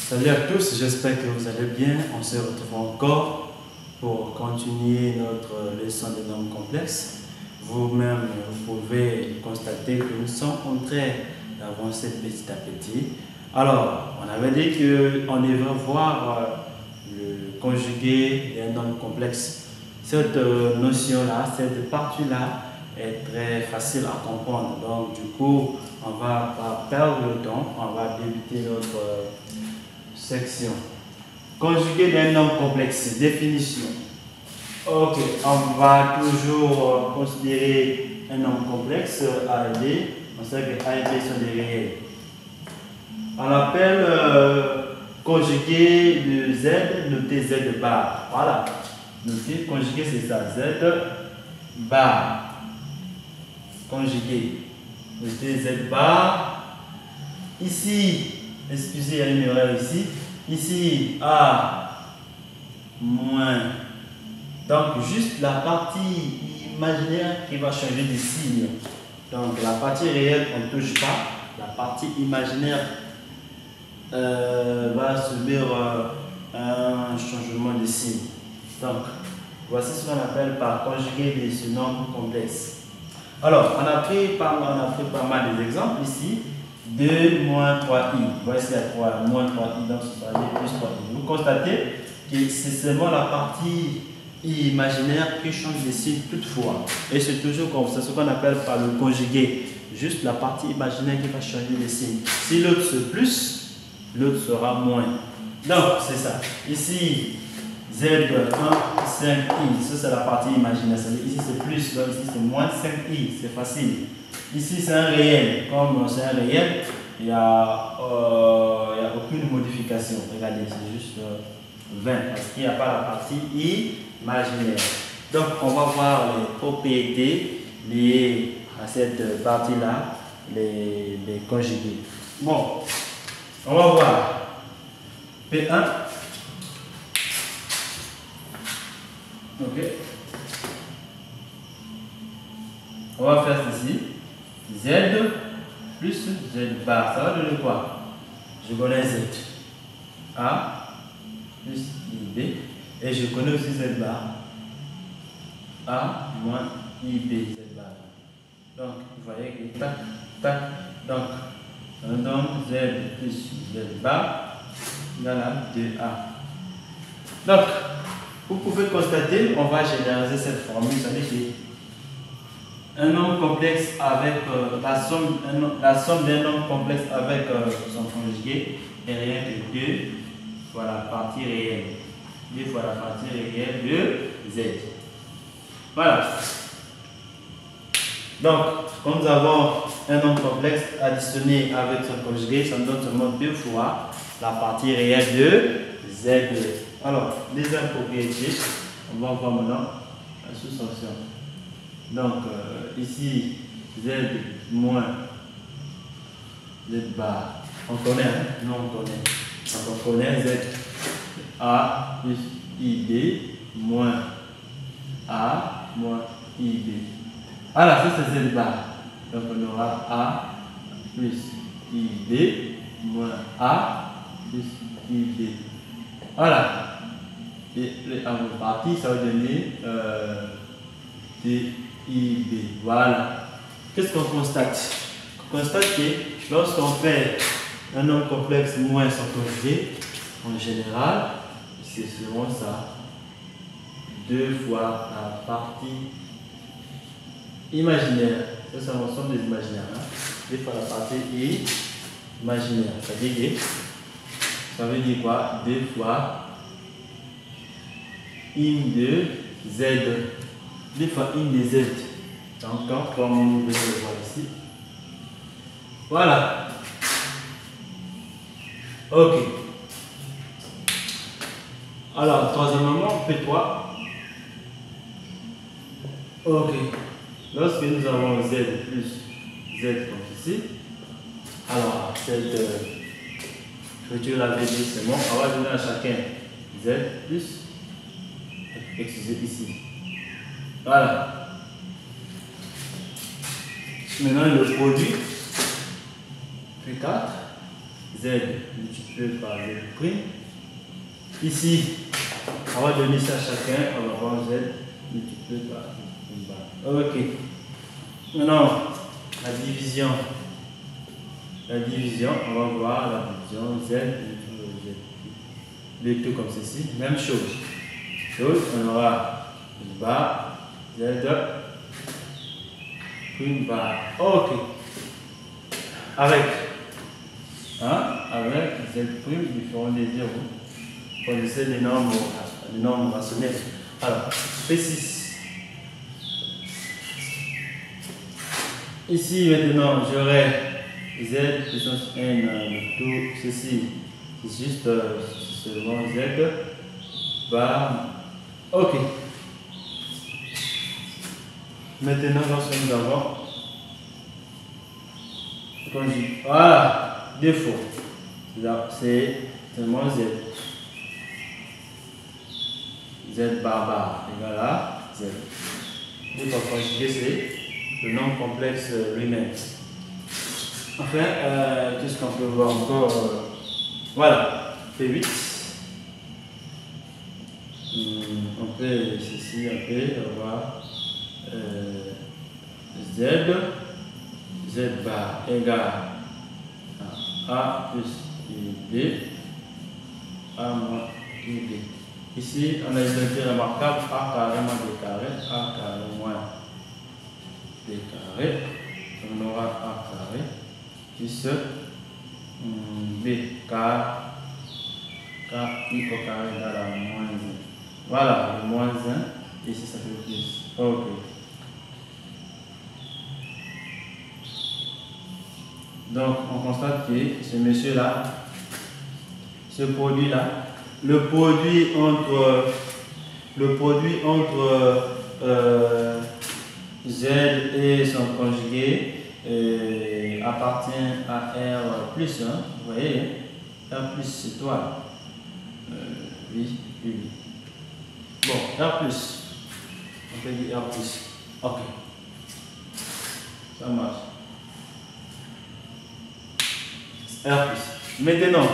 Salut à tous, j'espère que vous allez bien. On se retrouve encore pour continuer notre leçon de nombres complexes. Vous-même, vous pouvez constater que nous sommes en train d'avancer petit à petit. Alors, on avait dit qu'on devrait voir le conjugué d'un nombre complexe. Cette notion-là, cette partie-là est très facile à comprendre. Donc, du coup, on ne va pas perdre le temps, on va débuter notre section. Conjugué d'un nombre complexe, définition. Ok, on va toujours considérer un nombre complexe A et B. On sait que A et B sont des réels. On appelle conjugué de Z, noté Z bar. Voilà. Noté, conjugué c'est ça, Z bar. Conjugué. Noté Z bar. Ici, excusez, il y a une erreur ici. Ici, A moins. Donc, juste la partie imaginaire qui va changer de signe. Donc, la partie réelle, on ne touche pas. La partie imaginaire va subir un changement de signe. Donc, voici ce qu'on appelle par conjugué de ce nombre complexe. Alors, on a pris pas mal d'exemples ici. 2 moins 3i. Voici la 3 moins 3i, donc ce sera 2 plus 3i. Vous constatez que c'est seulement la partie imaginaire qui change de signe toutefois. Et c'est toujours comme ça, ce qu'on appelle par le conjugué. Juste la partie imaginaire qui va changer de signe. Si l'autre c'est plus, l'autre sera moins. Donc, c'est ça. Ici, Z1, 5i. Ça, c'est la partie imaginaire. Ici, c'est plus, donc ici, c'est moins 5i. C'est facile. Ici, c'est un réel. Comme c'est un réel, il n'y a aucune modification. Regardez, c'est juste 20 parce qu'il n'y a pas la partie imaginaire. Donc, on va voir les propriétés liées à cette partie-là, les conjugués. Bon, on va voir P1. Ok. On va faire ceci. Z plus Z bar. Ça va donner quoi? Je connais Z. A plus IB. Et je connais aussi Z bar. A moins IB. Z bar. Donc, vous voyez que tac, tac. Donc, on donne Z plus Z bar égale à 2A. Donc, vous pouvez constater, on va généraliser cette formule. Ça veut dire un nombre complexe avec la somme d'un nombre complexe avec son conjugué est rien que 2 fois la partie réelle. 2 fois la partie réelle de Z. Voilà. Donc, quand nous avons un nombre complexe additionné avec son conjugué, ça nous donne seulement 2 fois la partie réelle de Z. Alors, les propriétés, on va voir maintenant la sous-section. Donc, ici, Z moins Z bar. On connaît, hein? Non, on connaît. Donc, on connaît Z A plus IB moins A moins IB. Voilà, ça c'est Z bar. Donc, on aura A plus IB moins A plus IB. Voilà. Et en partie, ça va donner DIB. Voilà. Qu'est-ce qu'on constate? On constate que lorsqu'on fait un nombre complexe moins son conjugué, en général, c'est souvent ça. 2 fois la partie imaginaire. Ça, c'est l'ensemble des imaginaires. Hein? 2 fois la partie imaginaire. Ça veut dire quoi? 2 fois in de Z. 2 fois in de Z. Donc, comme vous pouvez le voir ici. Voilà. Ok. Alors, troisièmement, P3. Ok. Lorsque nous avons Z plus Z comme ici, alors, cette structure avait dit c'est bon, on va donner à chacun Z plus, excusez ici. Voilà. Maintenant, le produit P4 Z multiplié par Z prime. Ici, on va donner ça à chacun, on va voir Z multiplié par Z prime. Ok. Maintenant, la division. La division, on va voir la division Z multiplié par Z. Les deux comme ceci, même chose. Donc, on aura une barre Z prime barre. Ok. Avec Z prime différent des zéros. Connaissez les nombres rationnels. Alors, P6. Ici, maintenant, j'aurai Z puissance n, tout ceci. C'est juste seulement Z bar. Ok. Maintenant, lorsque nous avons voilà, défaut. Là, c'est seulement Z. Z bar égale à Z. Et pour conjuguer, c'est le nombre complexe lui-même. Enfin, qu'est-ce qu'on peut voir encore? Voilà, P8. On peut, ceci, on peut avoir Z bar égale à A plus B, A moins B. Ici, on a une identité remarquable, A carré moins B carré, A carré moins B carré. On aura A carré plus B car I au carré égale à moins 1. Voilà, le moins 1, ici ça fait plus. Ok. Donc, on constate que ce monsieur-là, ce produit-là, le produit entre Z et son conjugué appartient à R plus, hein, vous voyez, R plus c'est toi. Oui. Bon, R plus, on peut dire R plus, ok, ça marche. R plus. Maintenant,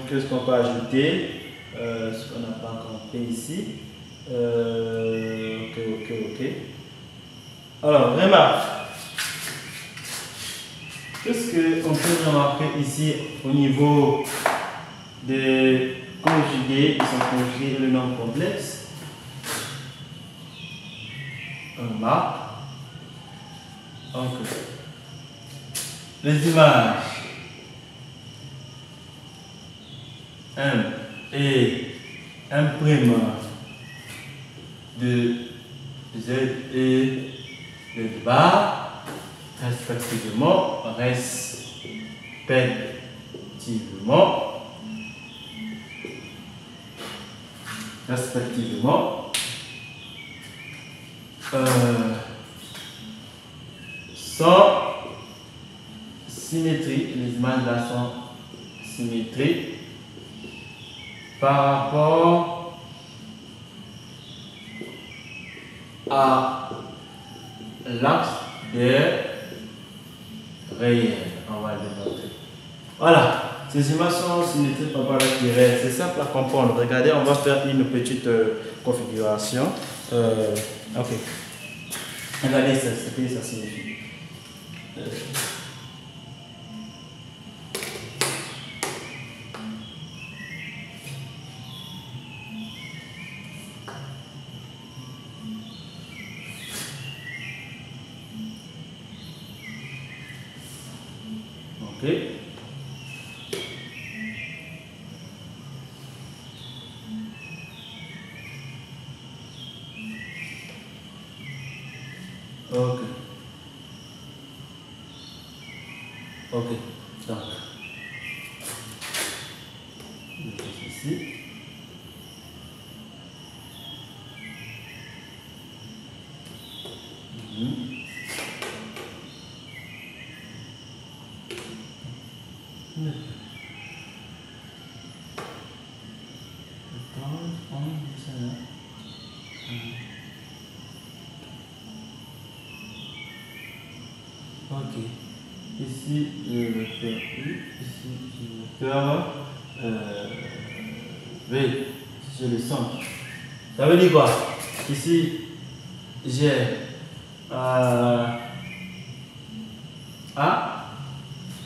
qu'est-ce qu'on peut ajouter? Ce qu'on n'a pas compris ici. Ok. Alors, remarque. Qu'est-ce qu'on peut remarquer ici au niveau des conjugués? Ils sont conjugués le nombre complexe. On marque. Ok. Les images 1 et 1' de Z et Z bar respectivement sans symétrie. Les images là sont symétriques par rapport à l'axe des réels. On va le démontrer. Voilà, ces images sont symétriques par rapport à l'axe des réels. C'est simple à comprendre. Regardez, on va faire une petite configuration. Ok. Regardez ce que ça signifie. Ok. Ok. Donc, ici. Ok. Ici, je vais faire U. Ici, je vais faire V. C'est le centre. Ça veut dire quoi? Ici, j'ai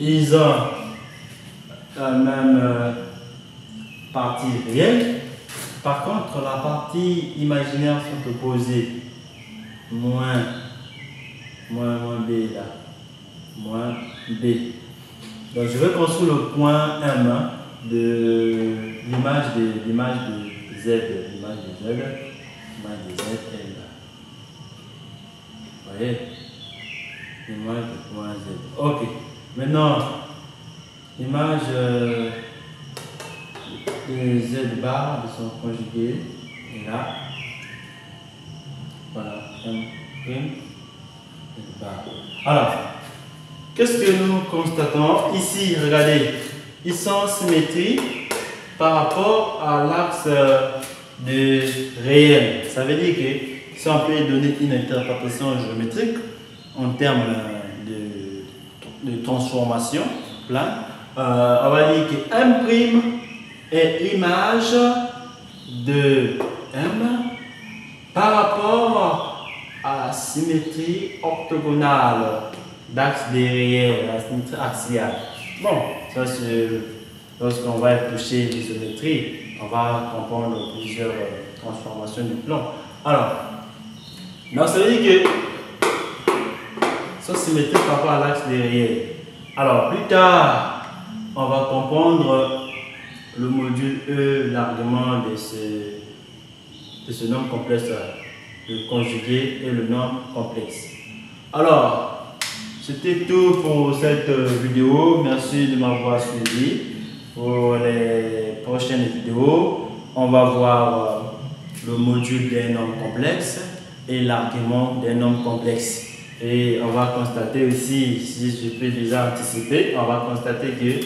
ils ont la même partie réelle. Par contre, la partie imaginaire sont opposées. Moins B là. Moins B. Donc je vais construire le point M de l'image de Z. L'image de Z est là. Vous voyez? L'image du point Z. Ok. Maintenant, l'image de Z bar de son conjugué est là. Voilà. M prime Z bar. Alors, qu'est-ce que nous constatons ici? Regardez, ils sont symétriques par rapport à l'axe de réel. Ça veut dire que si on peut donner une interprétation géométrique en termes de transformation plane, on va dire que M' est image de M par rapport à la symétrie octogonale d'axe des réels, la symétrie axiale. Bon, ça c'est lorsqu'on va toucher l'isométrie, on va comprendre plusieurs transformations du plan. Alors, donc ça veut dire que ça symétrie par rapport à l'axe des réels. Alors, plus tard, on va comprendre le module E, l'argument de ce nombre complexe, le conjugué et le nombre complexe. Alors, c'était tout pour cette vidéo. Merci de m'avoir suivi. Pour les prochaines vidéos, on va voir le module des nombres complexes et l'argument des nombres complexes. Et on va constater aussi, si je peux déjà anticiper, on va constater que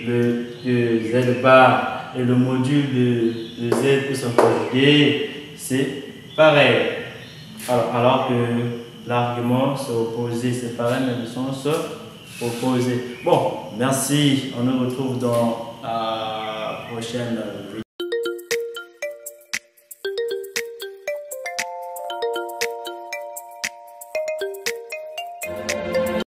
le Z bar et le module de Z qui sont conjugués, c'est pareil. Alors que l'argument c'est opposé, c'est pareil, mais le sens opposé. Bon, merci. On nous retrouve dans la prochaine vidéo.